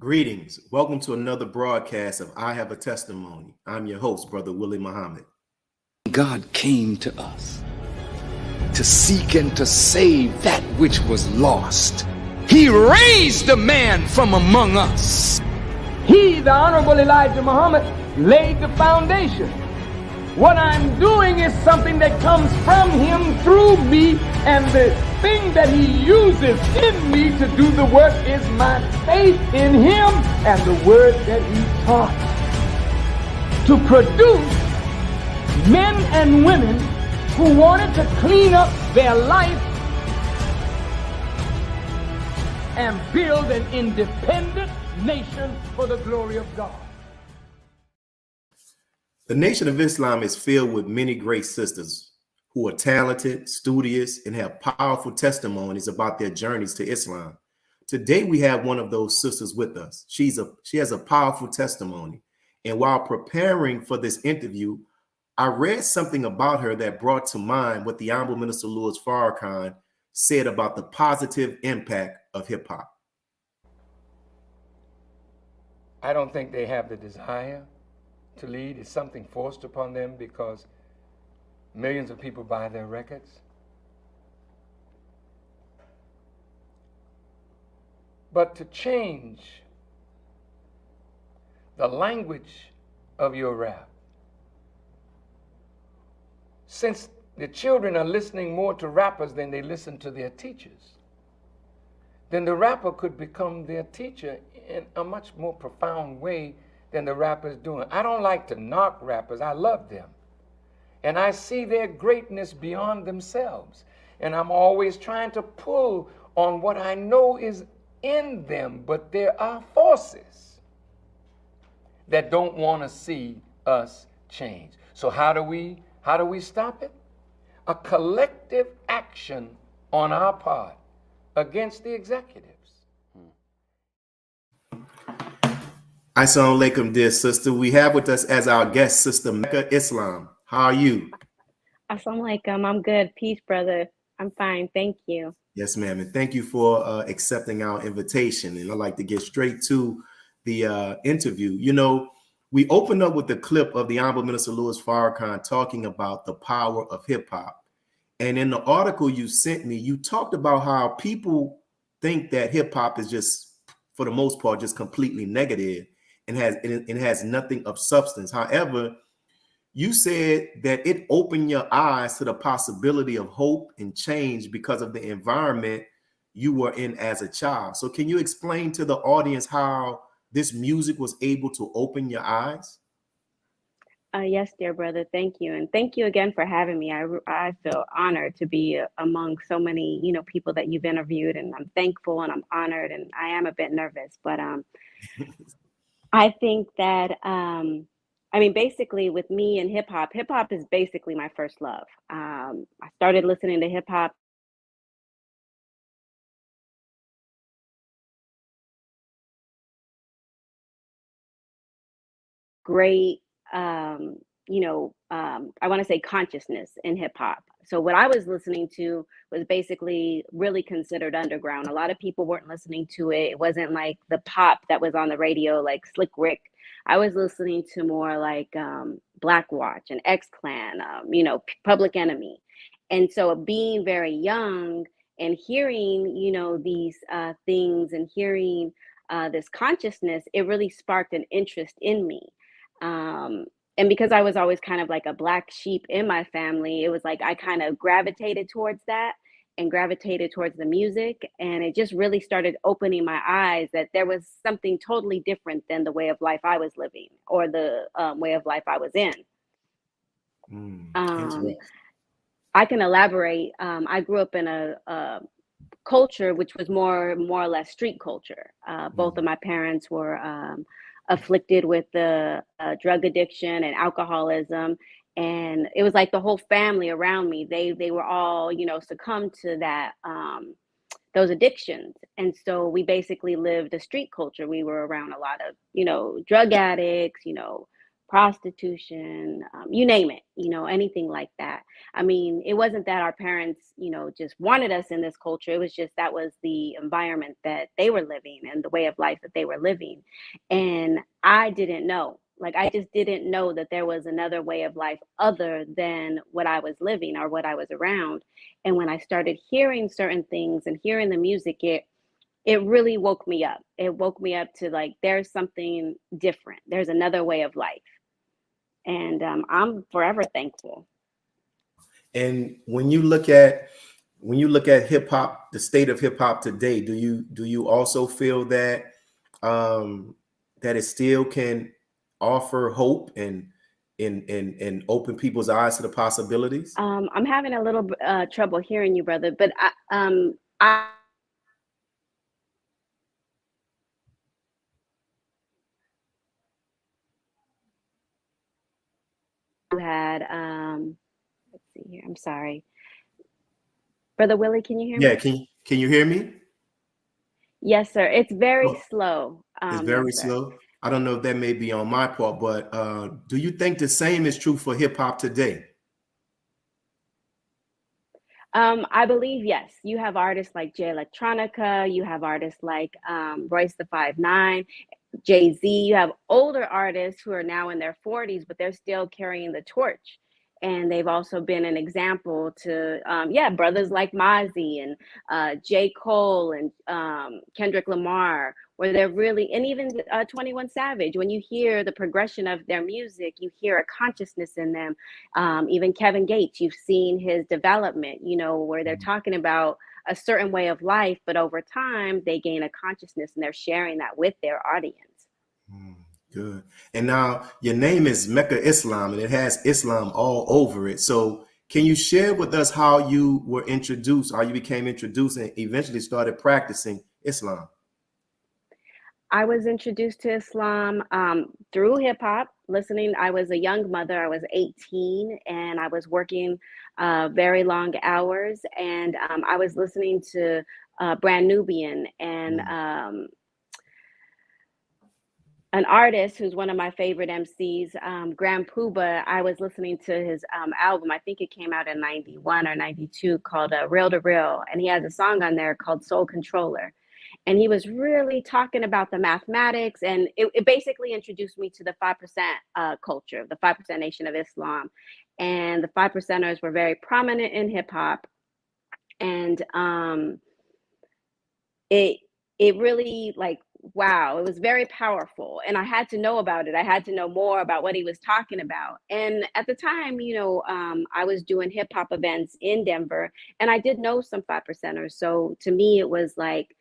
Greetings. Welcome to another broadcast of I Have a Testimony. I'm your host, Brother Willie Muhammad. God came to us to seek and to save that which was lost. He raised a man from among us. He, the Honorable Elijah Muhammad, laid the foundation. What I'm doing is something that comes from him through me, and the thing that he uses in me to do the work is my faith in him and the word that he taught. To produce men and women who wanted to clean up their life and build an independent nation for the glory of God. The Nation of Islam is filled with many great sisters who are talented, studious, and have powerful testimonies about their journeys to Islam. Today, we have one of those sisters with us. She has a powerful testimony. And while preparing for this interview, I read something about her that brought to mind what the Honorable Minister Louis Farrakhan said about the positive impact of hip hop. I don't think they have the desire to lead. It's something forced upon them because millions of people buy their records. But to change the language of your rap, since the children are listening more to rappers than they listen to their teachers, then the rapper could become their teacher in a much more profound way than the rappers doing. I don't like to knock rappers. I love them. And I see their greatness beyond themselves. And I'm always trying to pull on what I know is in them. But there are forces that don't want to see us change. So how do we stop it? A collective action on our part against the executives. Assalamu alaikum, dear sister. We have with us as our guest, Sister Mecca Islam. How are you? Assalamu alaikum. I'm good. Peace, brother. I'm fine. Thank you. Yes, ma'am. And thank you for accepting our invitation. And I'd like to get straight to the interview. You know, we opened up with the clip of the Honorable Minister Louis Farrakhan talking about the power of hip hop. And in the article you sent me, you talked about how people think that hip hop is just, for the most part, just completely negative and has nothing of substance. However, you said that it opened your eyes to the possibility of hope and change because of the environment you were in as a child. So can you explain to the audience how this music was able to open your eyes? Yes, dear brother. Thank you. And thank you again for having me. I feel honored to be among so many, people that you've interviewed, and I'm thankful and I'm honored, and I am a bit nervous, but I think that, basically with me and hip hop is basically my first love. I started listening to hip hop great, I want to say consciousness in hip hop. So what I was listening to was basically really considered underground. A lot of people weren't listening to it. It wasn't like the pop that was on the radio, like Slick Rick. I was listening to more like Black Watch and X Clan, Public Enemy. And so being very young and hearing, these things and hearing this consciousness, it really sparked an interest in me. And because I was always kind of like a black sheep in my family, it was like I kind of gravitated towards that and gravitated towards the music. And it just really started opening my eyes that there was something totally different than the way of life I was living or the way of life I was in. I can elaborate. I grew up in a culture which was more or less street culture. Both of my parents were afflicted with the drug addiction and alcoholism, and it was like the whole family around me, they were all succumbed to that those addictions. And so we basically lived a street culture. We were around a lot of drug addicts, prostitution, you name it, anything like that. I mean, it wasn't that our parents, just wanted us in this culture. It was just that was the environment that they were living and the way of life that they were living. And I didn't know. Like, I just didn't know that there was another way of life other than what I was living or what I was around. And when I started hearing certain things and hearing the music, it really woke me up. It woke me up to, like, there's something different. There's another way of life. And I'm forever thankful. And when you look at hip hop, the state of hip hop today, do you also feel that that it still can offer hope and open people's eyes to the possibilities? I'm having a little trouble hearing you, brother, but I had let's see here. I'm sorry. Brother Willie, can you hear Yeah, me? can you hear me? Yes, sir. It's very Oh, slow. it's Yes, very sir. slow. I don't know if that may be on my part, but do you think the same is true for hip hop today? I believe, yes. You have artists like Jay Electronica, you have artists like Royce the 5'9", Jay-Z. You have older artists who are now in their 40s, but they're still carrying the torch. And they've also been an example to, brothers like Mozzie and J. Cole and Kendrick Lamar, where they're really, and even 21 Savage. When you hear the progression of their music, you hear a consciousness in them. Even Kevin Gates, you've seen his development, where they're talking about a certain way of life, but over time they gain a consciousness and they're sharing that with their audience. Good. And now your name is Mecca Islam, and it has Islam all over it. So can you share with us how you were introduced, how you became introduced and eventually started practicing Islam? I was introduced to Islam through hip hop, listening. I was a young mother. I was 18 and I was working very long hours. And I was listening to Brand Nubian and an artist who's one of my favorite MCs, Grand Puba. I was listening to his album. I think it came out in 91 or 92 called Real to Real. And he has a song on there called Soul Controller. And he was really talking about the mathematics, and it basically introduced me to the 5% culture, the 5% Nation of Islam. And the 5%ers were very prominent in hip hop. And it really, like, wow, it was very powerful. And I had to know about it. I had to know more about what he was talking about. And at the time, I was doing hip hop events in Denver, and I did know some 5%ers. So to me, it was like,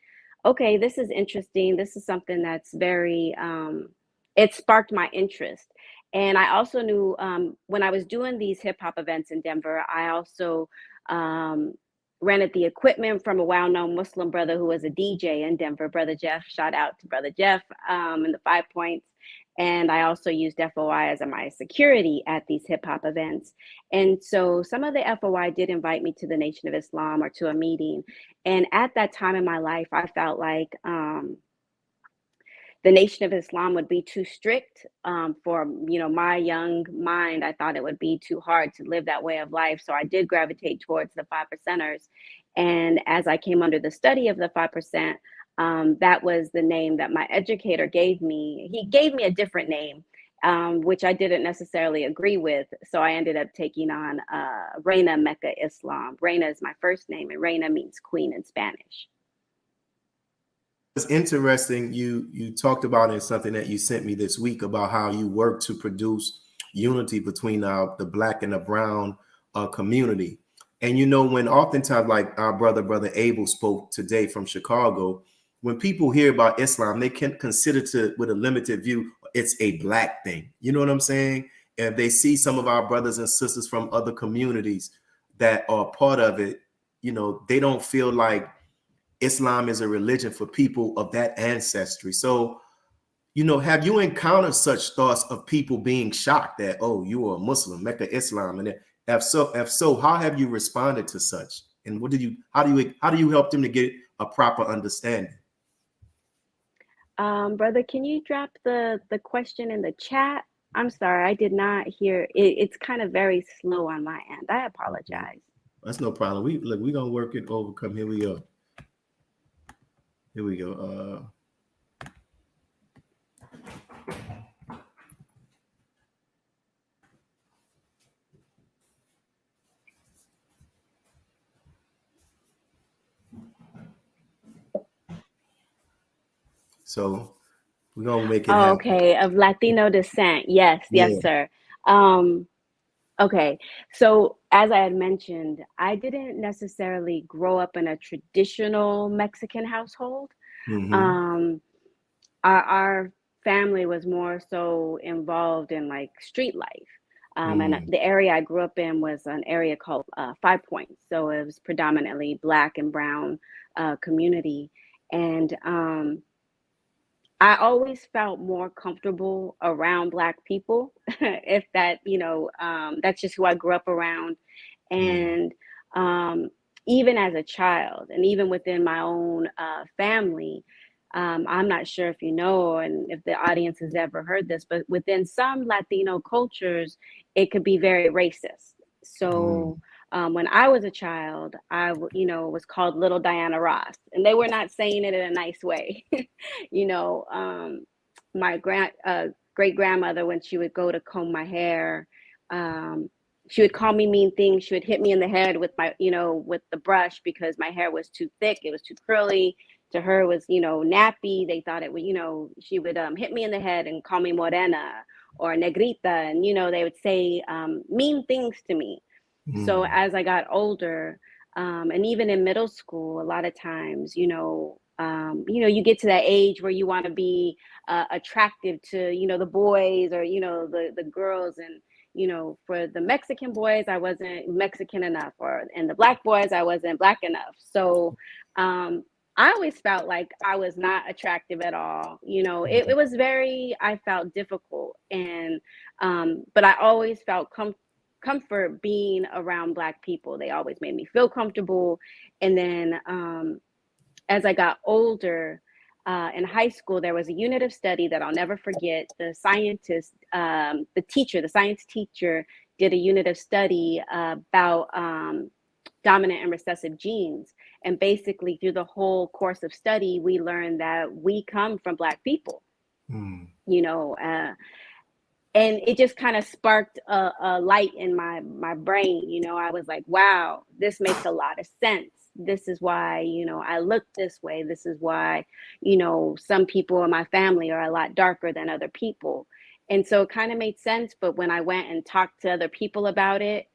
okay, this is interesting. This is something that's very, it sparked my interest. And I also knew when I was doing these hip hop events in Denver, I also rented the equipment from a well-known Muslim brother who was a DJ in Denver, Brother Jeff. Shout out to Brother Jeff and the 5 Points. And I also used FOI as my security at these hip hop events. And so some of the FOI did invite me to the Nation of Islam or to a meeting. And at that time in my life, I felt like the Nation of Islam would be too strict for my young mind. I thought it would be too hard to live that way of life. So I did gravitate towards the 5%ers. And as I came under the study of the 5%, that was the name that my educator gave me. He gave me a different name, which I didn't necessarily agree with. So I ended up taking on Reina Mecca Islam. Reina is my first name, and Reina means queen in Spanish. It's interesting. You talked about in something that you sent me this week about how you work to produce unity between the Black and the brown community. And when oftentimes, like our brother Abel spoke today from Chicago, when people hear about Islam, they can consider with a limited view, it's a Black thing. You know what I'm saying? And they see some of our brothers and sisters from other communities that are part of it, they don't feel like Islam is a religion for people of that ancestry. So, have you encountered such thoughts of people being shocked that, oh, you are a Muslim, Mecca Islam? And if so, how have you responded to such? And how do you help them to get a proper understanding? Brother, can you drop the question in the chat? I'm sorry, I did not hear it. It's kind of very slow on my end. I apologize. That's no problem. We're gonna work it overcome. Here we go. Here we go. So we're gonna make it happen. Okay, of Latino descent. Yes, Yeah. yes, sir. Okay, so as I had mentioned, I didn't necessarily grow up in a traditional Mexican household. Mhm. Our family was more so involved in like street life. And the area I grew up in was an area called Five Points. So it was predominantly Black and brown community. And I always felt more comfortable around Black people, if that, that's just who I grew up around. And even as a child, and even within my own family, I'm not sure if you know, and if the audience has ever heard this, but within some Latino cultures, it could be very racist. So when I was a child, I was called Little Diana Ross, and they were not saying it in a nice way. My great grandmother, when she would go to comb my hair, she would call me mean things. She would hit me in the head with with the brush because my hair was too thick. It was too curly. To her, it was, nappy. They thought it would, she would hit me in the head and call me morena or negrita. And, they would say mean things to me. So as I got older, and even in middle school, a lot of times, you you get to that age where you want to be attractive to, the boys or, the girls. And, for the Mexican boys, I wasn't Mexican enough, and the Black boys, I wasn't Black enough. So I always felt like I was not attractive at all. It was I felt difficult. And, but I always felt comfort being around Black people. They always made me feel comfortable. And then as I got older, in high school, there was a unit of study that I'll never forget. The science teacher did a unit of study about dominant and recessive genes. And basically through the whole course of study, we learned that we come from Black people, and it just kind of sparked a light in my brain. I was like, wow, this makes a lot of sense. This is why, I look this way. This is why, some people in my family are a lot darker than other people. And so it kind of made sense. But when I went and talked to other people about it,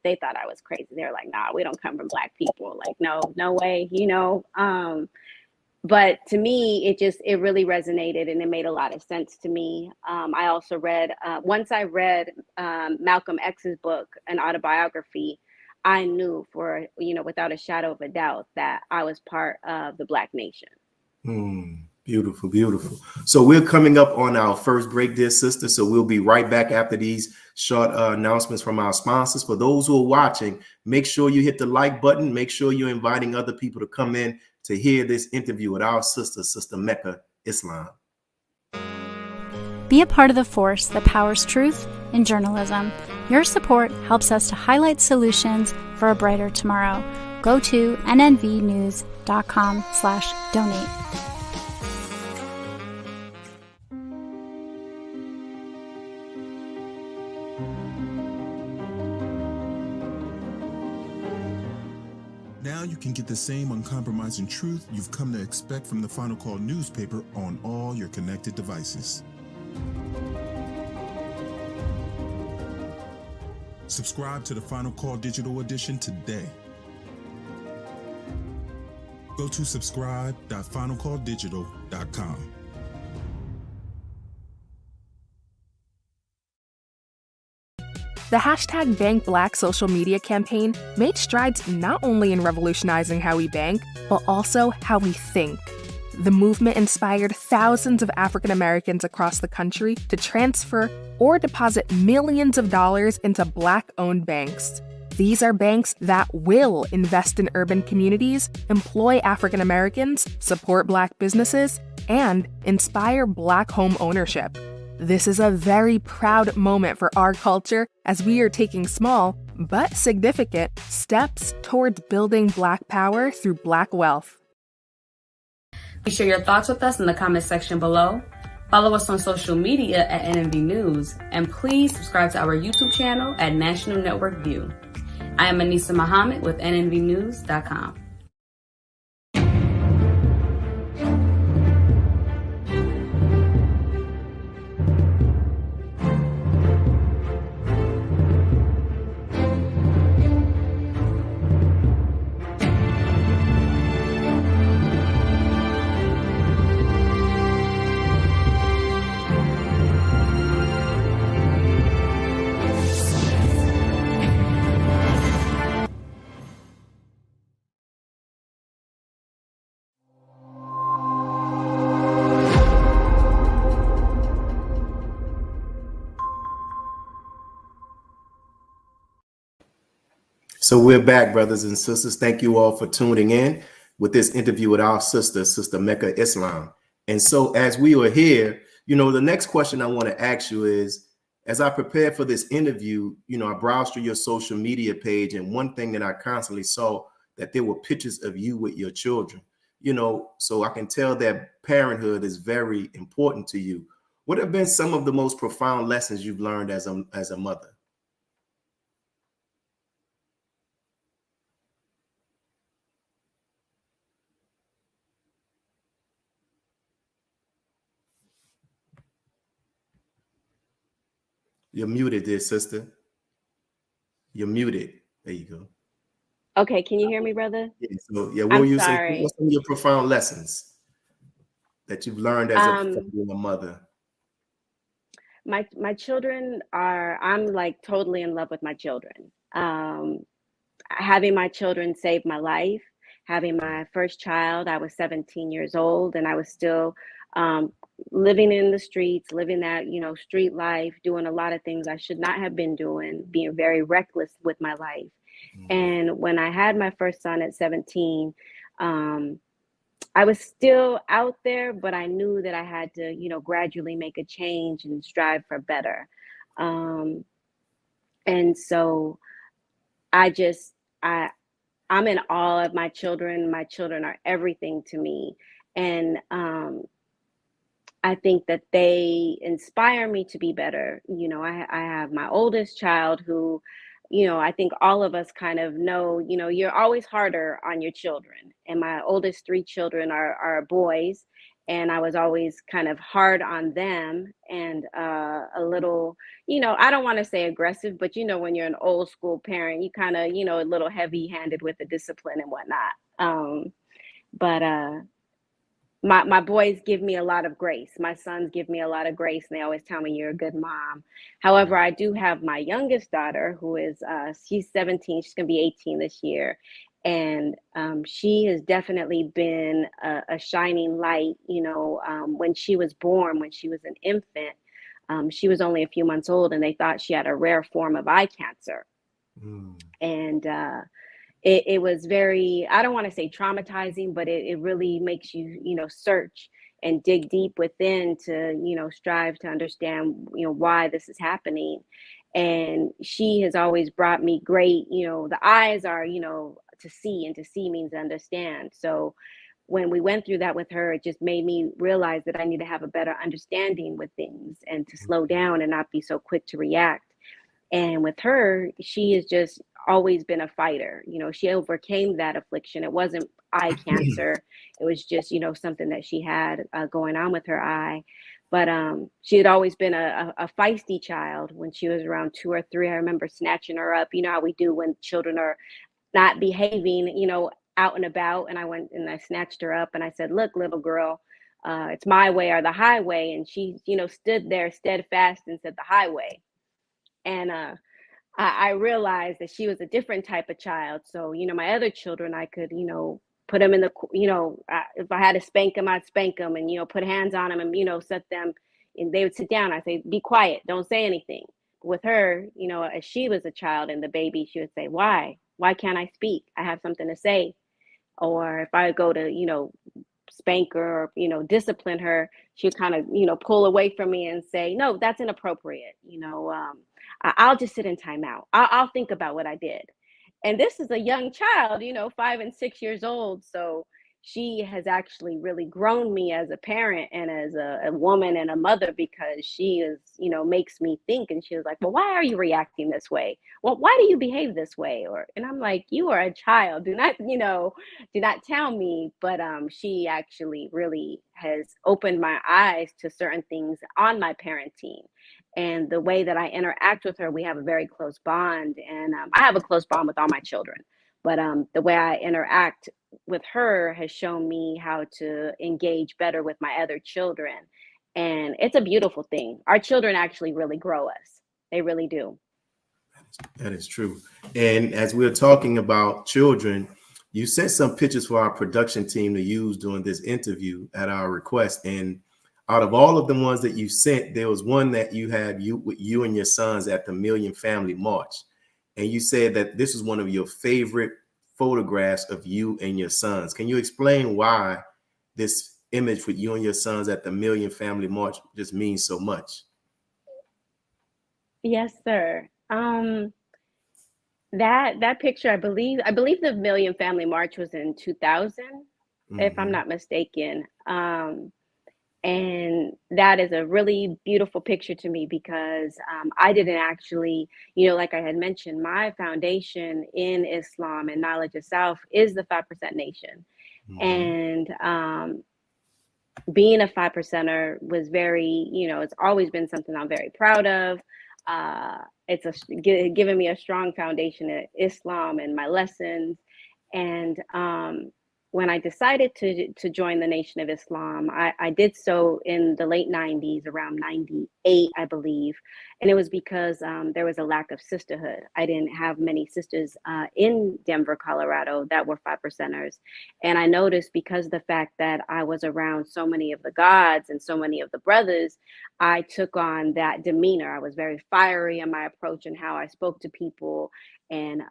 they thought I was crazy. They were like, nah, we don't come from Black people. Like, no way, But to me, it really resonated and it made a lot of sense to me. I also read, once I read Malcolm X's book, an autobiography, I knew without a shadow of a doubt that I was part of the Black nation. Beautiful, beautiful. So we're coming up on our first break, dear sister. So we'll be right back after these short announcements from our sponsors. For those who are watching, make sure you hit the like button. Make sure you're inviting other people to come in to hear this interview with our Sister Mecca Islam. Be a part of the force that powers truth in journalism. Your support helps us to highlight solutions for a brighter tomorrow. Go to nnvnews.com/donate. Now you can get the same uncompromising truth you've come to expect from the Final Call newspaper on all your connected devices. Subscribe to the Final Call Digital Edition today. Go to subscribe.finalcalldigital.com. The hashtag #BankBlack social media campaign made strides not only in revolutionizing how we bank, but also how we think. The movement inspired thousands of African Americans across the country to transfer or deposit millions of dollars into Black-owned banks. These are banks that will invest in urban communities, employ African Americans, support Black businesses, and inspire Black home ownership. This is a very proud moment for our culture as we are taking small, but significant, steps towards building Black power through Black wealth. Please share your thoughts with us in the comment section below. Follow us on social media at NNV News, and please subscribe to our YouTube channel at National Network View. I am Anissa Muhammad with nnvnews.com. So we're back, brothers and sisters. Thank you all for tuning in with this interview with our sister, Sister Mecca Islam. And so as we were here, the next question I want to ask you is, as I prepared for this interview, I browsed through your social media page, and one thing that I constantly saw, that there were pictures of you with your children, so I can tell that parenthood is very important to you. What have been some of the most profound lessons you've learned as a mother? You're muted, dear sister. You're muted. There you go. Okay, can you hear me, brother? Yeah, so what I'm were you sorry. saying? What's some of your profound lessons that you've learned as being a mother? My children I'm like totally in love with my children. Having my children saved my life. Having my first child, I was 17 years old, and I was still living in the streets, living that, street life, doing a lot of things I should not have been doing, being very reckless with my life. And when I had my first son at 17, I was still out there, but I knew that I had to, gradually make a change and strive for better. And so I'm in awe of my children. My children are everything to me. And I think that they inspire me to be better. I have my oldest child who, I think all of us kind of know, you're always harder on your children. And my oldest 3 children are boys. And I was always kind of hard on them and a little, I don't want to say aggressive, but, when you're an old school parent, you kind of, a little heavy handed with the discipline and whatnot. But my boys give me a lot of grace. My sons give me a lot of grace, and they always tell me you're a good mom. However, I do have my youngest daughter who is, she's 17, she's gonna be 18 this year. And she has definitely been a shining light. When she was born, when she was an infant, she was only a few months old, and they thought she had a rare form of eye cancer. And it was very, I don't want to say traumatizing, but it really makes you, search and dig deep within to, strive to understand, why this is happening. And she has always brought me great, the eyes are, to see, and to see means understand. So when we went through that with her, it just made me realize that I need to have a better understanding with things and to slow down and not be so quick to react. And with her, she has just always been a fighter. She overcame that affliction. It wasn't eye cancer. It was just, something that she had going on with her eye. But she had always been a feisty child. When she was around 2 or 3, I remember snatching her up. You know how we do when children are not behaving, out and about. And I went and I snatched her up and I said, look, little girl, it's my way or the highway. And she, stood there steadfast and said the highway. And I realized that she was a different type of child. So, my other children, I could, put them in the, if I had to spank them, I'd spank them and, put hands on them and, set them, and they would sit down. I'd say, be quiet, don't say anything. With her, as she was a child and the baby, she would say, why can't I speak? I have something to say. Or if I go to, spank her or, discipline her, she would kind of, pull away from me and say, no, that's inappropriate. I'll just sit in timeout. I'll think about what I did. And this is a young child, 5 and 6 years old. So she has actually really grown me as a parent and as a woman and a mother, because she is, makes me think. And she was like, well, why are you reacting this way? Well, why do you behave this way? And I'm like, you are a child. Do not tell me. But she actually really has opened my eyes to certain things on my parenting. And the way that I interact with her, we have a very close bond. And I have a close bond with all my children. But the way I interact with her has shown me how to engage better with my other children. And it's a beautiful thing. Our children actually really grow us. They really do. That is true. And as we're talking about children, you sent some pictures for our production team to use during this interview at our request. And out of all of the ones that you sent, there was one that you had with you and your sons at the Million Family March. And you said that this is one of your favorite photographs of you and your sons. Can you explain why this image with you and your sons at the Million Family March just means so much? Yes, sir. That picture, I believe the Million Family March was in 2000, if I'm not mistaken. And that is a really beautiful picture to me, because I didn't actually, like I had mentioned, my foundation in Islam and knowledge of self is the 5% Nation. And being a 5%er was very, it's always been something I'm very proud of. It's given me a strong foundation in Islam and my lessons. And when I decided to join the Nation of Islam, I did so in the late 90s, around 98, I believe. And it was because there was a lack of sisterhood. I didn't have many sisters in Denver, Colorado that were 5%ers. And I noticed, because of the fact that I was around so many of the gods and so many of the brothers, I took on that demeanor. I was very fiery in my approach and how I spoke to people. And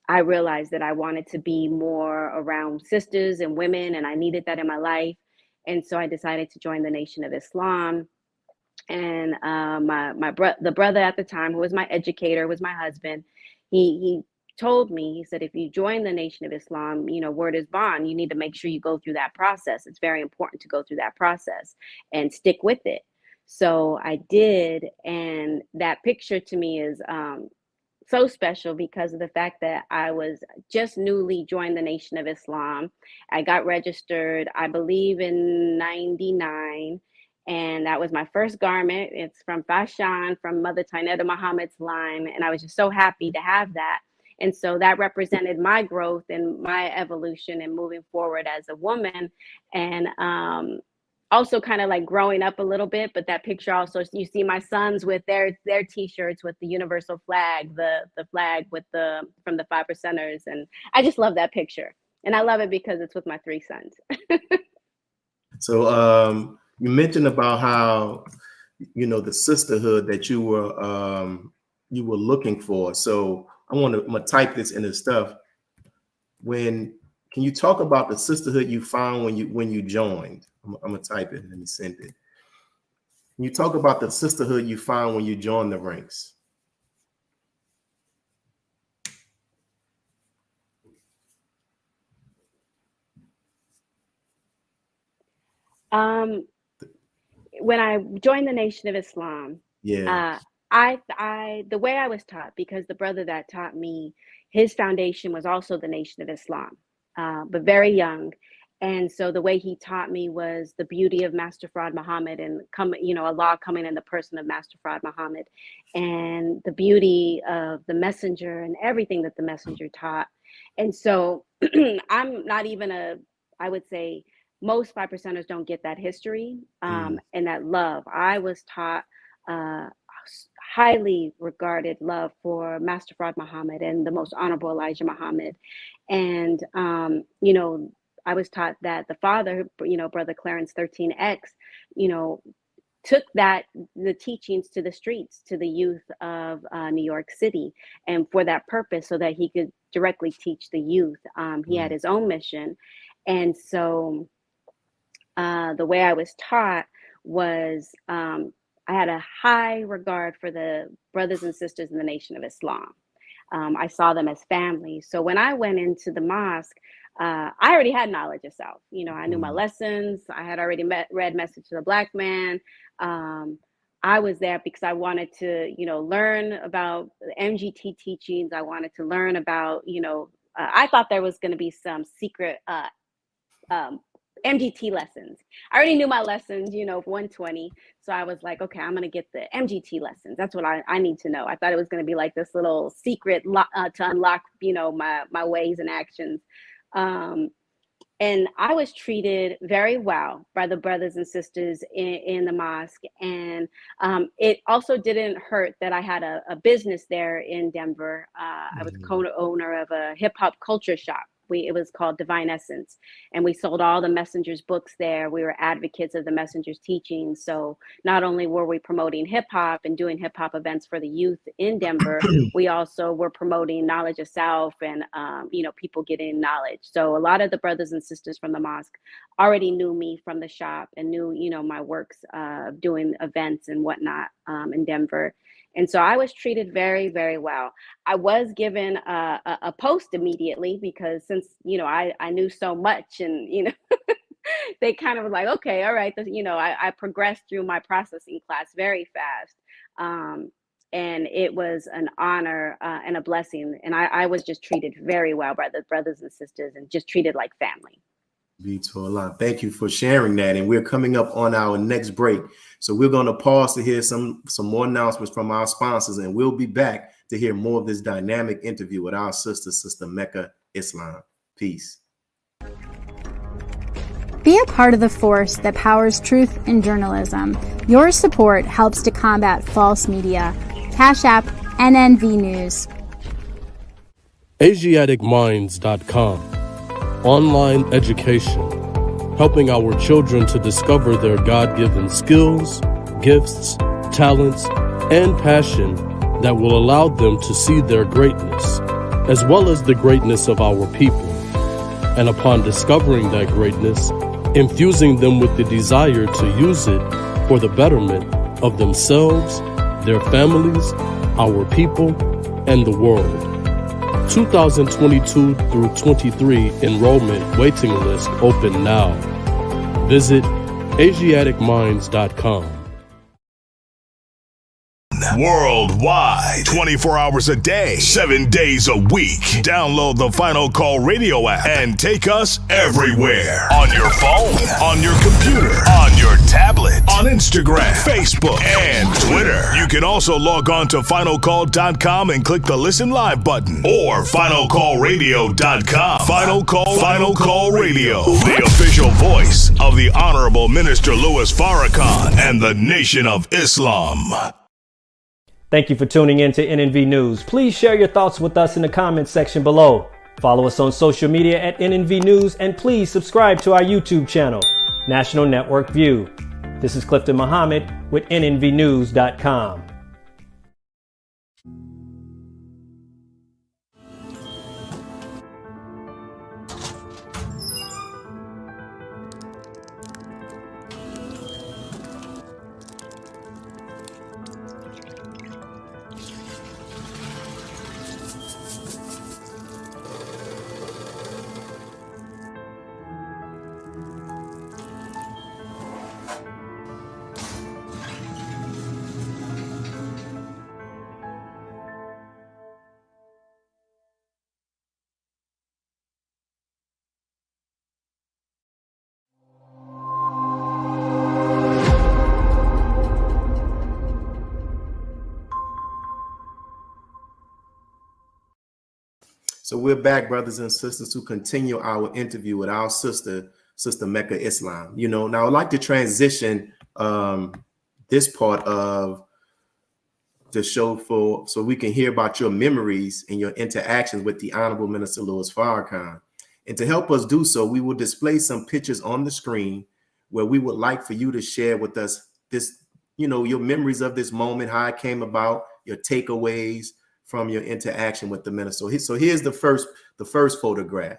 I realized that I wanted to be more around sisters and women, and I needed that in my life. And so I decided to join the Nation of Islam. And the brother at the time, who was my educator, was my husband. He told me, he said, if you join the Nation of Islam, word is bond. You need to make sure you go through that process. It's very important to go through that process and stick with it. So I did. And that picture to me is so special, because of the fact that I was just newly joined the Nation of Islam. I got registered, I believe, in 99. And that was my first garment. It's from Fashan, from Mother Tainetta Muhammad's line. And I was just so happy to have that. And so that represented my growth and my evolution and moving forward as a woman. And also kind of like growing up a little bit. But that picture also, you see my sons with their t-shirts with the universal flag, the flag with from the 5%ers. And I just love that picture. And I love it because it's with my 3 sons. So you mentioned about how, the sisterhood that you were looking for. So I'm gonna type this into stuff. Can you talk about the sisterhood you found when you joined? I'm gonna type it. Let me send it. Can you talk about the sisterhood you found when you joined the ranks? When I joined the Nation of Islam, yeah, the way I was taught, because the brother that taught me, his foundation was also the Nation of Islam, but very young. And so the way he taught me was the beauty of Master Fard Muhammad and Allah coming in the person of Master Fard Muhammad, and the beauty of the messenger and everything that the messenger taught. And so I'm not even I would say most 5%ers don't get that history and that love. I was taught highly regarded love for Master Fard Muhammad and the most honorable Elijah Muhammad. And, I was taught that the father, Brother Clarence 13X, took the teachings to the streets, to the youth of New York City, and for that purpose, so that he could directly teach the youth. He had his own mission. And so the way I was taught was I had a high regard for the brothers and sisters in the Nation of Islam. I saw them as family. So when I went into the mosque, I already had knowledge of self. I knew my lessons. I had already read Message to the Black Man. I was there because I wanted to, learn about the MGT teachings. I wanted to learn about, I thought there was going to be some secret MGT lessons. I already knew my lessons, 120. So I was like, okay, I'm going to get the MGT lessons. That's what I need to know. I thought it was going to be like this little secret to unlock, my ways and actions. And I was treated very well by the brothers and sisters in the mosque. And it also didn't hurt that I had a business there in Denver. I was co-owner of a hip hop culture shop. It was called Divine Essence, and we sold all the Messenger's books there. We were advocates of the Messenger's teachings. So not only were we promoting hip hop and doing hip hop events for the youth in Denver, we also were promoting knowledge of self and, people getting knowledge. So a lot of the brothers and sisters from the mosque already knew me from the shop and knew, my works doing events and whatnot in Denver. And so I was treated very, very well. I was given a post immediately because since, I knew so much and, they kind of were like, okay, all right. I progressed through my processing class very fast. And it was an honor and a blessing. And I was just treated very well by the brothers and sisters and just treated like family. Thank you for sharing that. And we're coming up on our next break. So we're going to pause to hear some more announcements from our sponsors, and we'll be back to hear more of this dynamic interview with our Sister Mecca Islam. Peace. Be a part of the force that powers truth in journalism. Your support helps to combat false media. Cash App, NNV News. AsiaticMinds.com. Online education, helping our children to discover their God-given skills, gifts, talents, and passion that will allow them to see their greatness, as well as the greatness of our people. And upon discovering that greatness, infusing them with the desire to use it for the betterment of themselves, their families, our people, and the world. 2022 through 23 enrollment waiting list open now. Visit AsiaticMinds.com. Worldwide, 24 hours a day, 7 days a week. Download the Final Call Radio app and take us everywhere. On your phone, on your computer, on your tablet, on Instagram, Facebook, and Twitter. You can also log on to finalcall.com and click the Listen Live button or finalcallradio.com. Final Call Radio, the official voice of the Honorable Minister Louis Farrakhan and the Nation of Islam. Thank you for tuning in to NNV News. Please share your thoughts with us in the comments section below. Follow us on social media at NNV News, and please subscribe to our YouTube channel, National Network View. This is Clifton Muhammad with NNVnews.com. So we're back, brothers and sisters, to continue our interview with our Sister Mecca Islam. Now I'd like to transition this part of the show so we can hear about your memories and your interactions with the Honorable Minister Louis Farrakhan. And to help us do so, we will display some pictures on the screen where we would like for you to share with us this, your memories of this moment, how it came about, your takeaways from your interaction with the minister. So here's the first photograph.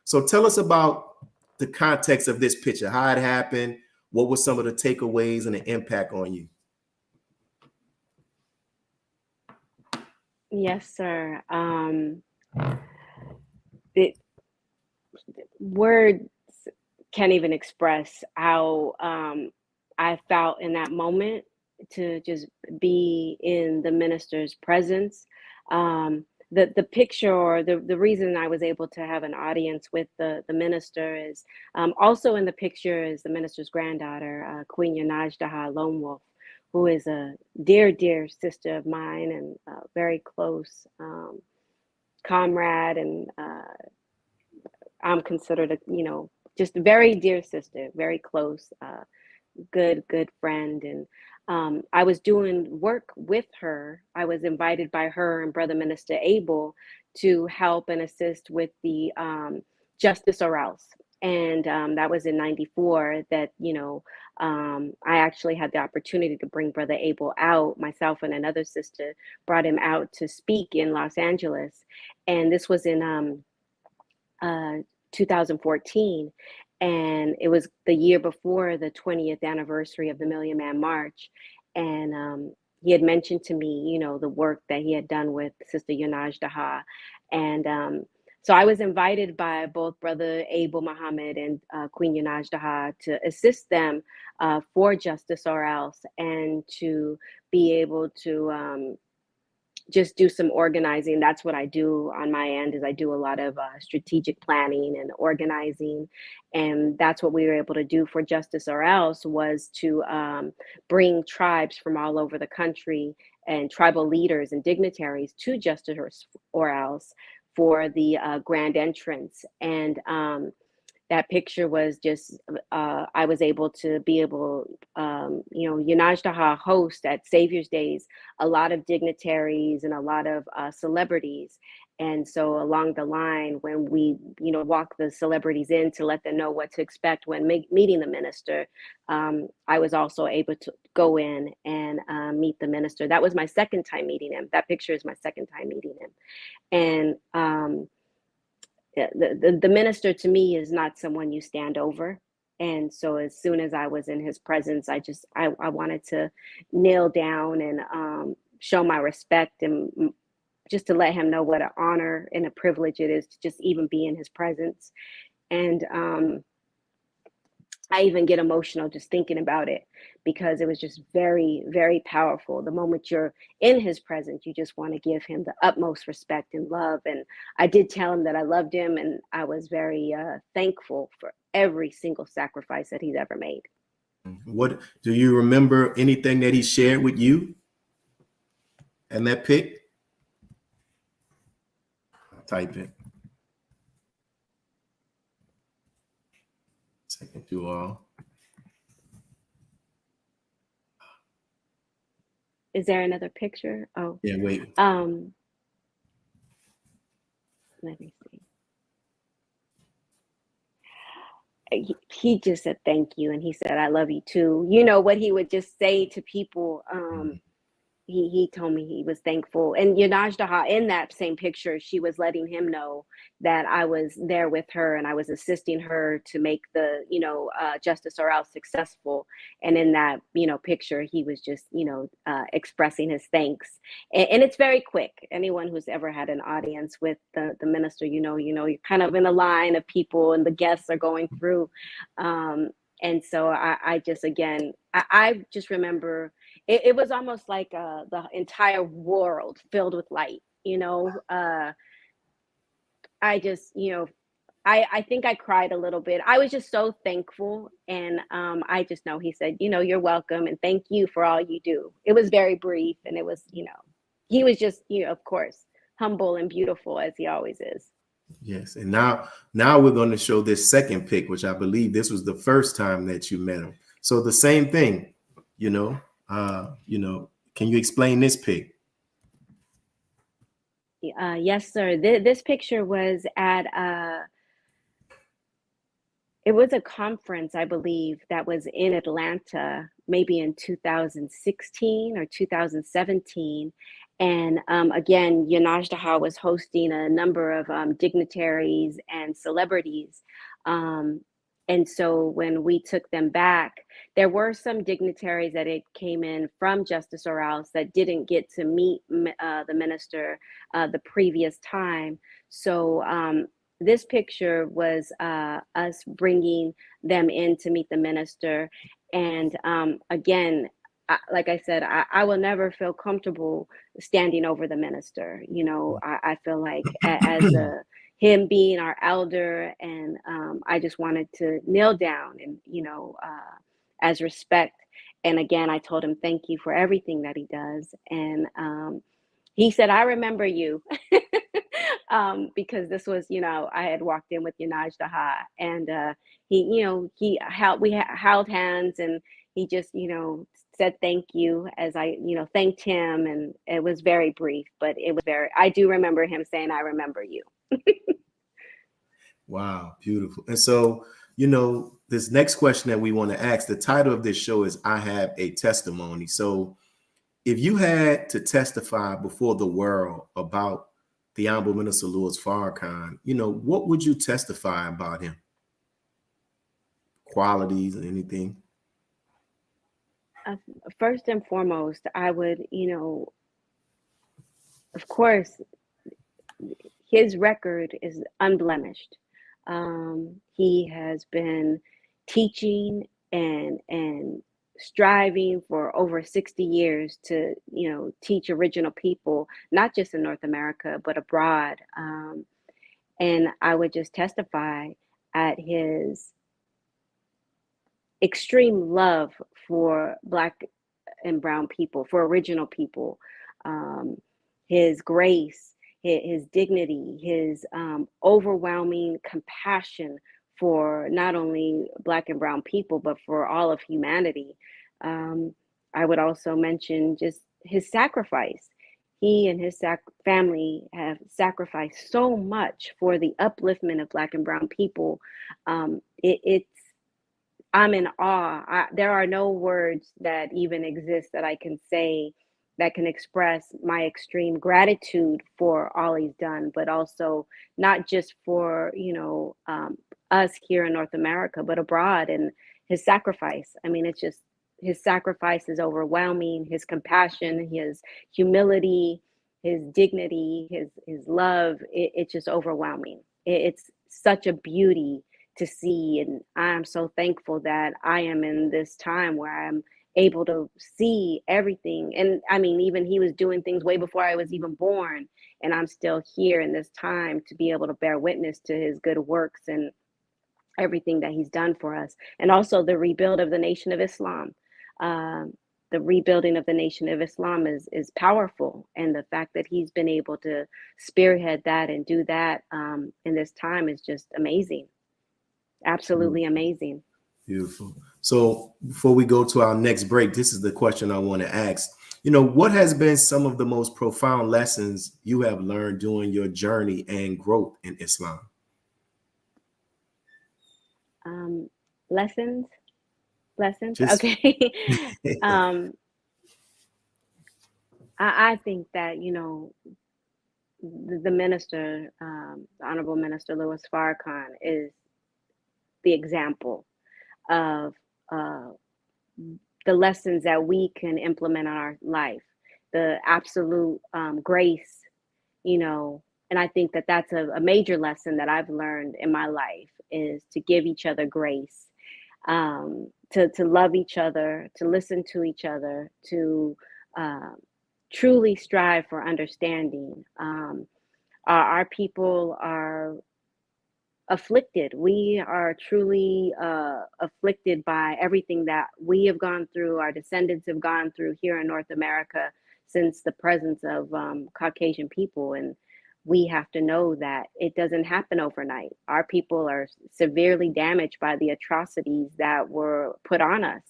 So tell us about the context of this picture, how it happened, what were some of the takeaways and the impact on you? Yes, sir. It, words can't even express how I felt in that moment to just be in the minister's presence. The picture, or the reason I was able to have an audience with the minister is also in the picture is the minister's granddaughter, Queen Yanajdaha Lone Wolf, who is a dear, dear sister of mine and very close comrade, and I'm considered a, just a very dear sister, very close, good friend. And I was doing work with her. I was invited by her and Brother Minister Abel to help and assist with the Justice or Else. And that was in '94 that, I actually had the opportunity to bring Brother Abel out. Myself and another sister brought him out to speak in Los Angeles. And this was in 2014. And it was the year before the 20th anniversary of the Million Man March. And he had mentioned to me, the work that he had done with Sister Yanajdaha. And so I was invited by both Brother Willie Muhammad and Queen Yanajdaha to assist them for Justice or Else, and to be able to just do some organizing. That's what I do on my end, is I do a lot of strategic planning and organizing. And that's what we were able to do for Justice or Else, was to bring tribes from all over the country and tribal leaders and dignitaries to Justice or Else for the grand entrance. And that picture was just, I was able to be able, Yanajdaha host at Savior's Days, a lot of dignitaries and a lot of celebrities. And so along the line, when we, walk the celebrities in to let them know what to expect when meeting the minister, I was also able to go in and meet the minister. That was my second time meeting him. That picture is my second time meeting him. And the minister to me is not someone you stand over. And so as soon as I was in his presence, I wanted to kneel down and show my respect, and just to let him know what an honor and a privilege it is to just even be in his presence. And I even get emotional just thinking about it, because it was just very, very powerful. The moment you're in his presence, you just want to give him the utmost respect and love. And I did tell him that I loved him, and I was very thankful for every single sacrifice that he's ever made. What do you remember? Anything that he shared with you and that pic? I'll type it. Second to all. Is there another picture? Oh, yeah, wait. Let me see. He just said thank you, and he said I love you too. What he would just say to people. He told me he was thankful. And Yanajdaha, in that same picture, she was letting him know that I was there with her and I was assisting her to make the, Justice or Else successful. And in that, picture, he was just, expressing his thanks. And it's very quick. Anyone who's ever had an audience with the minister, you're kind of in a line of people and the guests are going through. And so I just, again, I just remember it was almost like the entire world filled with light, I just, I think I cried a little bit. I was just so thankful. And I just know he said, you're welcome and thank you for all you do. It was very brief, and it was, he was just, of course, humble and beautiful as he always is. Yes. And now we're going to show this second pic, which I believe this was the first time that you met him. So the same thing, can you explain this pic? Yes, sir. This picture was at it was a conference, I believe, that was in Atlanta, maybe in 2016 or 2017. And again, Yanajdaha was hosting a number of dignitaries and celebrities. And so when we took them back, there were some dignitaries that it came in from Justice Orals that didn't get to meet the minister the previous time. So this picture was us bringing them in to meet the minister. And again, like I said, I will never feel comfortable standing over the minister. You know, I feel like as him being our elder, and I just wanted to kneel down and, you know, as respect. And again, I told him, thank you for everything that he does. And he said, I remember you. Because this was, you know, I had walked in with Yanaj Daha, and we held hands, and he just, you know, said thank you as I, you know, thanked him. And it was very brief, but it was I do remember him saying, I remember you. Wow, beautiful. And so, you know, this next question that we want to ask, the title of this show is I Have a Testimony. So if you had to testify before the world about the Honorable Minister Louis Farrakhan, you know, what would you testify about him? Qualities and anything? First and foremost, I would, you know, of course, his record is unblemished. He has been teaching and striving for over 60 years to, you know, teach original people, not just in North America, but abroad. And I would just testify at his extreme love for Black and brown people, for original people, his grace, his dignity, his overwhelming compassion for not only Black and brown people, but for all of humanity. I would also mention just his sacrifice. He and his family have sacrificed so much for the upliftment of Black and brown people. I'm in awe. There are no words that even exist that I can say that can express my extreme gratitude for all he's done, but also not just for, you know, us here in North America, but abroad, and his sacrifice. I mean, it's just, his sacrifice is overwhelming. His compassion, his humility, his dignity, his love, it's just overwhelming. It's such a beauty to see. And I'm so thankful that I am in this time where I'm able to see everything. And I mean, even he was doing things way before I was even born, and I'm still here in this time to be able to bear witness to his good works and everything that he's done for us. And also the rebuild of the Nation of Islam. The rebuilding of the Nation of Islam is powerful. And the fact that he's been able to spearhead that and do that in this time is just amazing. Absolutely amazing. Beautiful. So before we go to our next break, this is the question I want to ask. You know, what has been some of the most profound lessons you have learned during your journey and growth in Islam? Lessons. Just Okay. I think that, you know, the minister, the Honorable Minister Louis Farrakhan, is the example of the lessons that we can implement in our life, the absolute grace, you know. And I think that that's a major lesson that I've learned in my life, is to give each other grace, to love each other, to listen to each other, to truly strive for understanding. Our people are afflicted. We are truly afflicted by everything that we have gone through, our descendants have gone through here in North America since the presence of Caucasian people. And we have to know that it doesn't happen overnight. Our people are severely damaged by the atrocities that were put on us.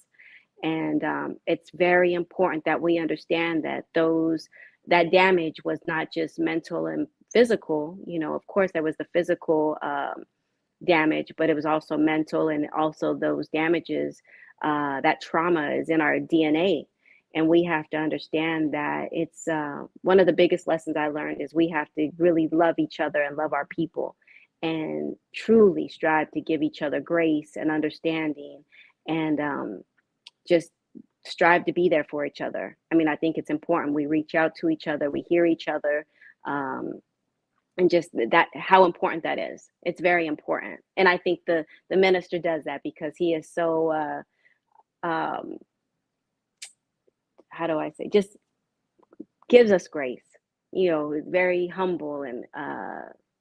And it's very important that we understand that that damage was not just mental and physical. You know, of course, there was the physical damage, but it was also mental, and also those damages, that trauma is in our DNA. And we have to understand that it's one of the biggest lessons I learned is we have to really love each other and love our people. and truly strive to give each other grace and understanding, and just strive to be there for each other. I mean, I think it's important we reach out to each other, we hear each other, and just that, how important that is. It's very important. And I think the minister does that because he is so how do I say, just gives us grace, you know, very humble, and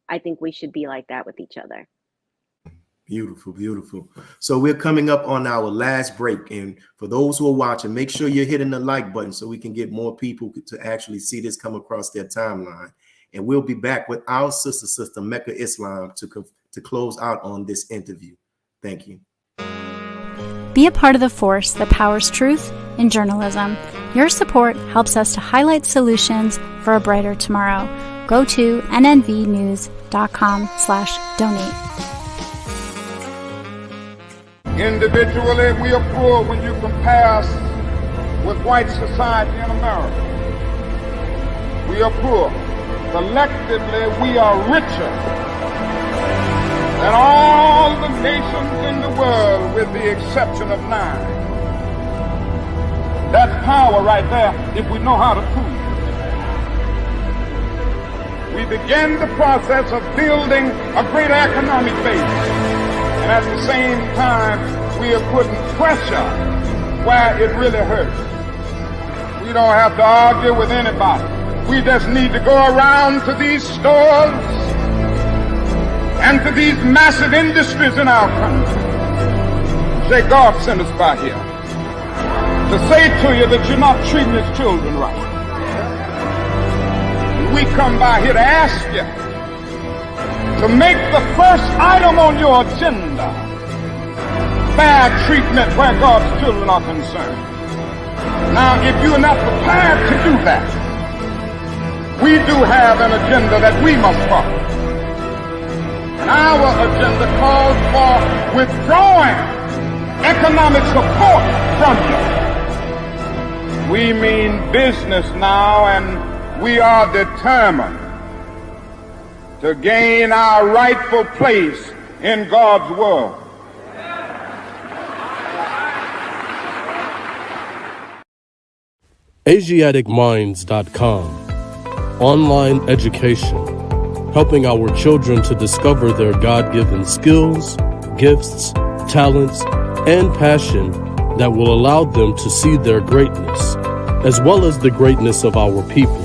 I think we should be like that with each other. Beautiful, beautiful. So we're coming up on our last break. And for those who are watching, make sure you're hitting the like button so we can get more people to actually see this come across their timeline. And we'll be back with our sister, Mecca Islam, to close out on this interview. Thank you. Be a part of the force that powers truth in journalism. Your support helps us to highlight solutions for a brighter tomorrow. Go to nnvnews.com/donate. Individually, we are poor when you compare us with white society in America. We are poor. Collectively, we are richer than all the nations in the world with the exception of 9. That's power right there if we know how to prove it. We begin the process of building a greater economic base. And at the same time, we are putting pressure where it really hurts. We don't have to argue with anybody. We just need to go around to these stores and to these massive industries in our country. Say, God sent us by here to say to you that you're not treating His children right. We come by here to ask you to make the first item on your agenda fair treatment where God's children are concerned. Now, if you are not prepared to do that, we do have an agenda that we must follow. And our agenda calls for withdrawing economic support from you. We mean business now, and we are determined to gain our rightful place in God's world. AsiaticMinds.com. Online education, helping our children to discover their God-given skills, gifts, talents, and passion that will allow them to see their greatness, as well as the greatness of our people.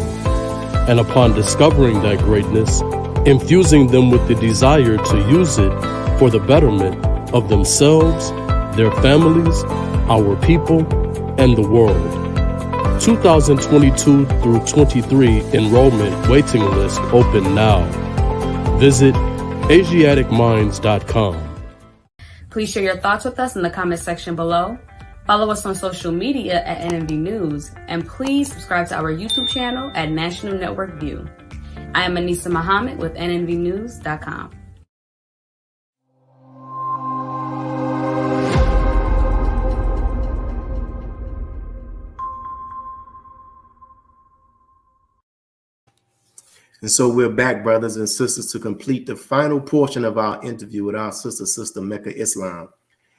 And upon discovering that greatness, infusing them with the desire to use it for the betterment of themselves, their families, our people, and the world. 2022 through 23 enrollment waiting list open now. Visit AsiaticMinds.com. Please share your thoughts with us in the comment section below. Follow us on social media at NNV News, and please subscribe to our YouTube channel at National Network View. I am Willie Muhammad with NNVnews.com. And so we're back, brothers and sisters, to complete the final portion of our interview with our sister, Mecca Islam.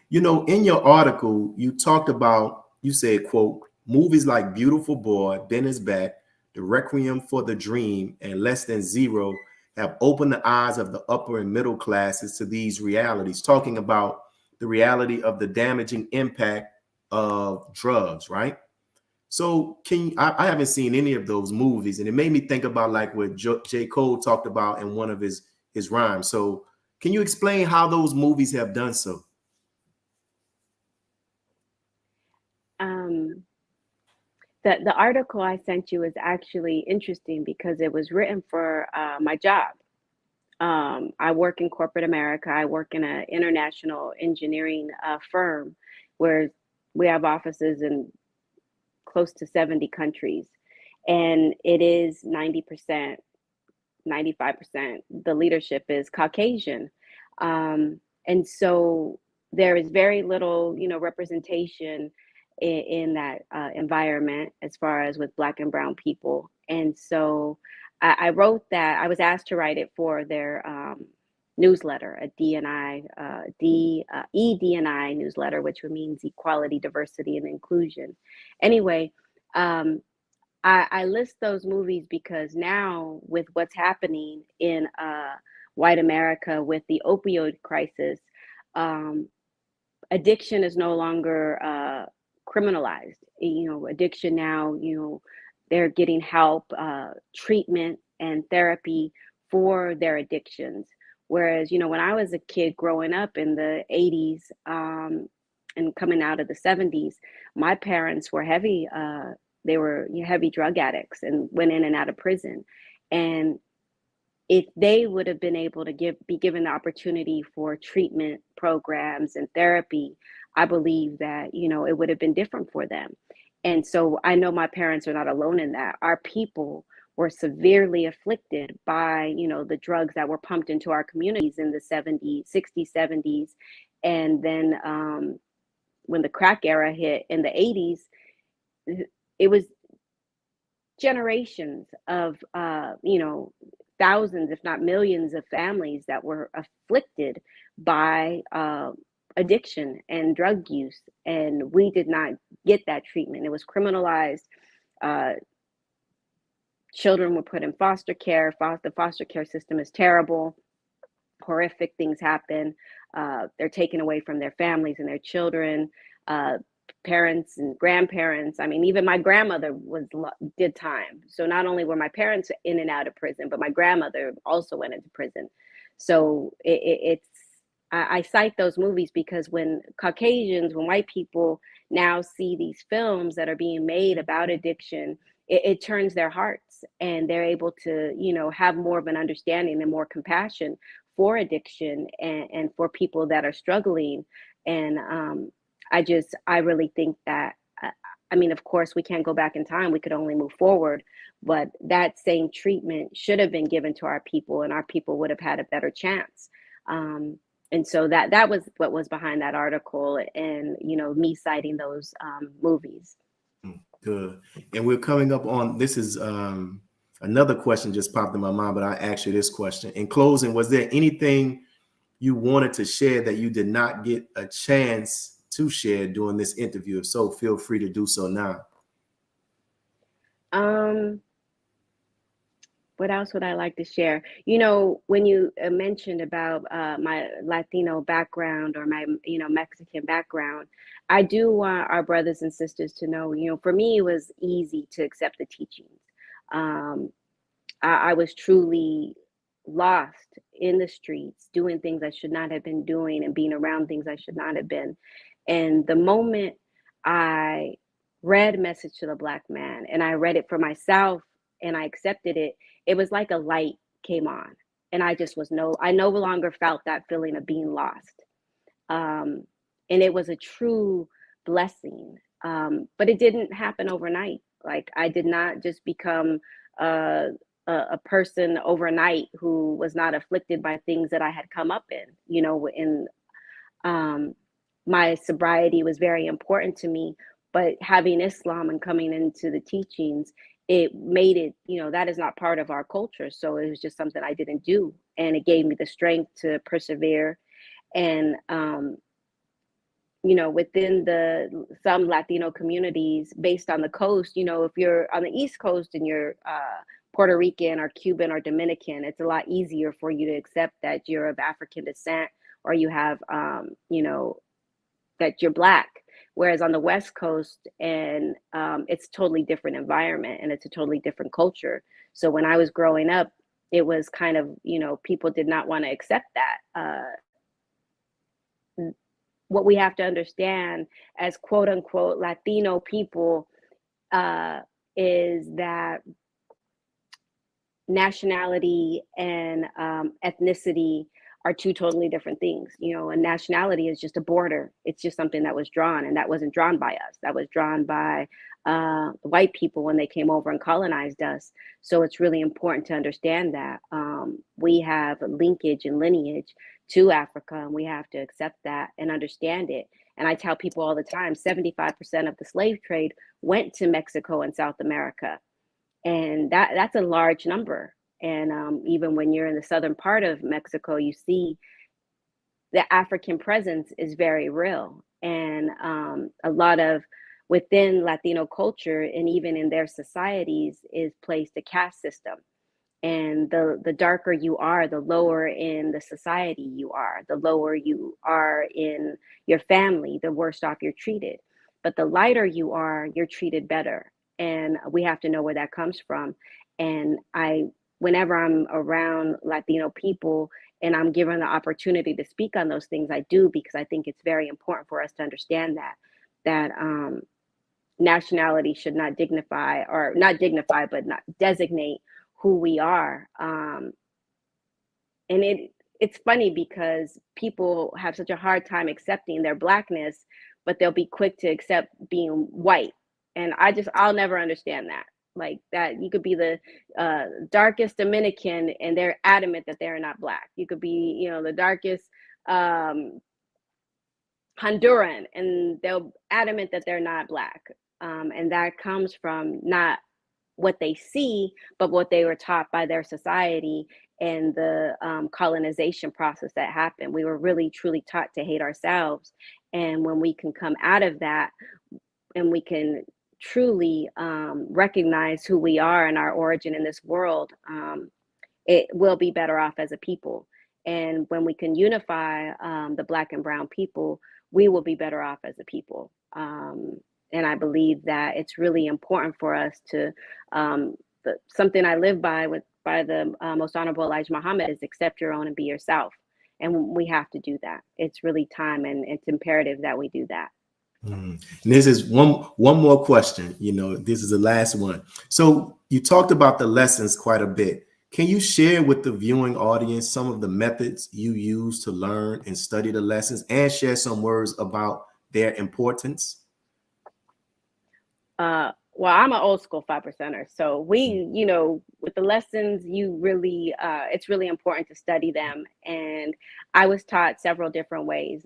You know, in your article, you talked about, you said, quote, movies like Beautiful Boy, Ben is Back, The Requiem for the Dream, and Less Than Zero have opened the eyes of the upper and middle classes to these realities, talking about the reality of the damaging impact of drugs, right? So I haven't seen any of those movies, and it made me think about like what J. Cole talked about in one of his rhymes. So can you explain how those movies have done so? The article I sent you is actually interesting because it was written for my job. I work in corporate America. I work in an international engineering firm where we have offices in close to 70 countries. And it is 90%, 95%. The leadership is Caucasian. And so there is very little, representation in that environment as far as with Black and brown people. And so I wrote that. I was asked to write it for their newsletter, a DNI, EDNI newsletter, which means equality, diversity, and inclusion. Anyway, I list those movies because now with what's happening in white America with the opioid crisis, addiction is no longer criminalized. Addiction now, they're getting help, treatment, and therapy for their addictions. Whereas, when I was a kid growing up in the 80s and coming out of the 70s, my parents were heavy. They were heavy drug addicts and went in and out of prison. And if they would have been able to be given the opportunity for treatment programs and therapy, I believe that, it would have been different for them. And so I know my parents are not alone in that. Our people were severely afflicted by, the drugs that were pumped into our communities in the 70s, 60s, 70s. And then when the crack era hit in the 80s, it was generations of, thousands, if not millions of families that were afflicted by addiction and drug use. And we did not get that treatment. It was criminalized. Children were put in foster care. The foster care system is terrible. Horrific things happen. They're taken away from their families and their children, parents and grandparents. I mean, even my grandmother did time. So not only were my parents in and out of prison, but my grandmother also went into prison. So I cite those movies because when white people now see these films that are being made about addiction, it turns their hearts, and they're able to, have more of an understanding and more compassion for addiction and for people that are struggling. And I really think that, of course, we can't go back in time. We could only move forward, but that same treatment should have been given to our people, and our people would have had a better chance. And so that was what was behind that article, and, me citing those movies. Good. And we're coming up on, this is another question just popped in my mind, but I asked you this question. In closing, was there anything you wanted to share that you did not get a chance to share during this interview? If so, feel free to do so now. What else would I like to share? When you mentioned about my Latino background or my, Mexican background, I do want our brothers and sisters to know, for me, it was easy to accept the teachings. I was truly lost in the streets, doing things I should not have been doing and being around things I should not have been. And the moment I read Message to the Black Man and I read it for myself and I accepted it, it was like a light came on, and I no longer felt that feeling of being lost. And it was a true blessing. But it didn't happen overnight. Like, I did not just become a person overnight who was not afflicted by things that I had come up in. My sobriety was very important to me, but having Islam and coming into the teachings, it made it, that is not part of our culture. So it was just something I didn't do. And it gave me the strength to persevere. And, within some Latino communities based on the coast, if you're on the East Coast and you're Puerto Rican or Cuban or Dominican, it's a lot easier for you to accept that you're of African descent, or you have, that you're Black. Whereas on the West Coast, and it's a totally different environment and it's a totally different culture. So when I was growing up, it was kind of, people did not want to accept that. What we have to understand as quote unquote Latino people is that nationality and ethnicity are two totally different things. And nationality is just a border. It's just something that was drawn, and that wasn't drawn by us. That was drawn by white people when they came over and colonized us. So it's really important to understand that we have linkage and lineage to Africa, and we have to accept that and understand it. And I tell people all the time, 75% of the slave trade went to Mexico and South America. And that's a large number. And even when you're in the southern part of Mexico, you see the African presence is very real. And a lot of within Latino culture and even in their societies is placed a caste system. And the darker you are, the lower in the society you are, the lower you are in your family, the worse off you're treated. But the lighter you are, you're treated better. And we have to know where that comes from. And whenever I'm around Latino people and I'm given the opportunity to speak on those things, I do, because I think it's very important for us to understand that nationality should not dignify, or not dignify, but not designate who we are. And it's funny because people have such a hard time accepting their Blackness, but they'll be quick to accept being white. And I'll never understand that. Like that, you could be the darkest Dominican and they're adamant that they're not Black. You could be, the darkest Honduran and they'll adamant that they're not Black. And that comes from not what they see, but what they were taught by their society and the colonization process that happened. We were really, truly taught to hate ourselves. And when we can come out of that and we can truly recognize who we are and our origin in this world, it will be better off as a people. And when we can unify the Black and brown people, we will be better off as a people. And I believe that it's really important for us to, something I live by the Most Honorable Elijah Muhammad is accept your own and be yourself. And we have to do that. It's really time and it's imperative that we do that. And this is one more question. This is the last one. So you talked about the lessons quite a bit. Can you share with the viewing audience some of the methods you use to learn and study the lessons and share some words about their importance? Well, I'm an old school 5%er. So we, with the lessons, it's really important to study them. And I was taught several different ways,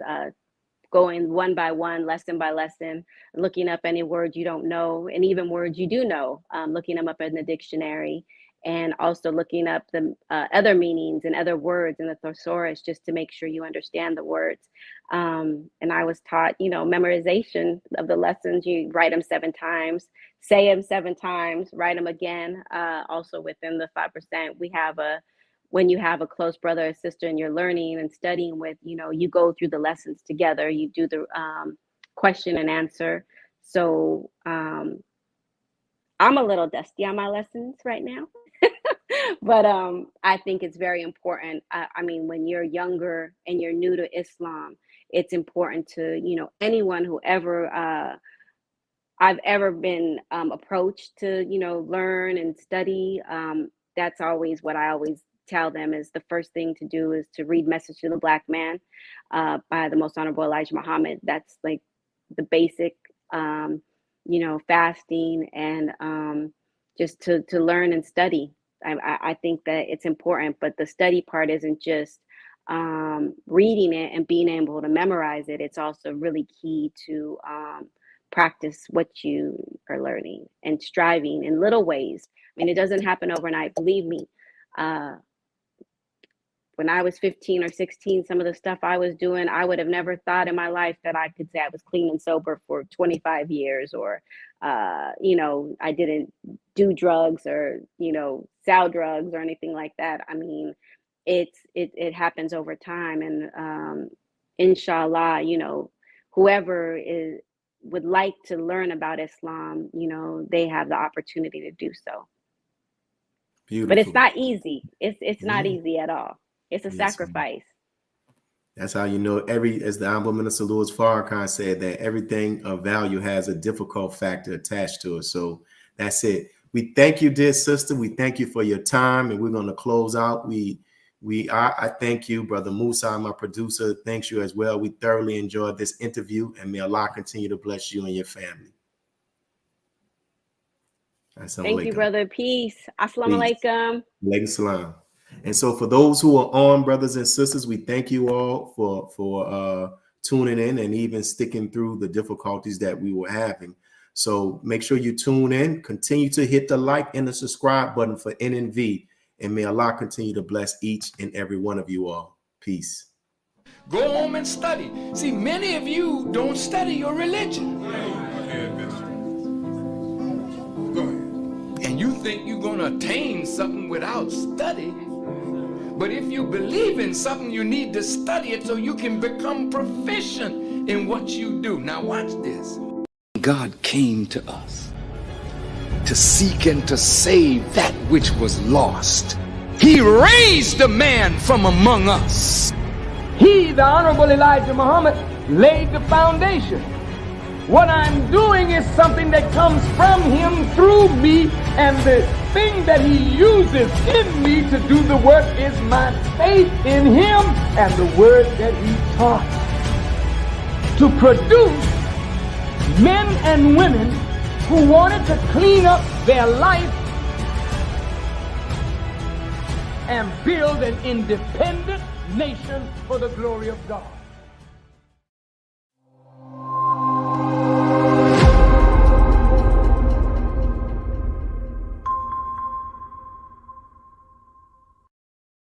going one by one, lesson by lesson, looking up any words you don't know, and even words you do know, looking them up in the dictionary, and also looking up the other meanings and other words in the thesaurus just to make sure you understand the words. And I was taught, memorization of the lessons. You write them 7 times, say them 7 times, write them again. Also within the 5%, when you have a close brother or sister and you're learning and studying with, you go through the lessons together, you do the question and answer. So I'm a little dusty on my lessons right now. But I think it's very important. When you're younger and you're new to Islam, it's important to, anyone who I've ever been approached to, learn and study. That's always what I always tell them is the first thing to do is to read Message to the Black Man by the Most Honorable Elijah Muhammad. That's like the basic, fasting and just to learn and study. I think that it's important, but the study part isn't just reading it and being able to memorize it. It's also really key to practice what you are learning and striving in little ways. It doesn't happen overnight, believe me. When I was 15 or 16, some of the stuff I was doing, I would have never thought in my life that I could say I was clean and sober for 25 years or, I didn't do drugs or, sell drugs or anything like that. It happens over time. And inshallah, whoever would like to learn about Islam, they have the opportunity to do so. Beautiful. But it's not easy. It's not easy at all. It's a sacrifice. That's how as the Honorable Minister Louis Farrakhan said, that everything of value has a difficult factor attached to it. So that's it. We thank you, dear sister. We thank you for your time, and we're going to close out. I thank you, Brother Musa, my producer. Thanks you as well. We thoroughly enjoyed this interview, and may Allah continue to bless you and your family. Thank you, brother. Peace. Assalamu alaikum. Alaikum salam. And so for those who are on, brothers and sisters, we thank you all for tuning in and even sticking through the difficulties that we were having. So make sure you tune in, continue to hit the like and the subscribe button for NNV. And may Allah continue to bless each and every one of you all. Peace. Go home and study. See, many of you don't study your religion. And you think you're going to attain something without study. But if you believe in something, you need to study it so you can become proficient in what you do. Now watch this. God came to us to seek and to save that which was lost. He raised a man from among us. He, the Honorable Elijah Muhammad, laid the foundation. What I'm doing is something that comes from him through me, and the thing that he uses in me to do the work is my faith in him and the word that he taught. To produce men and women who wanted to clean up their life and build an independent nation for the glory of God.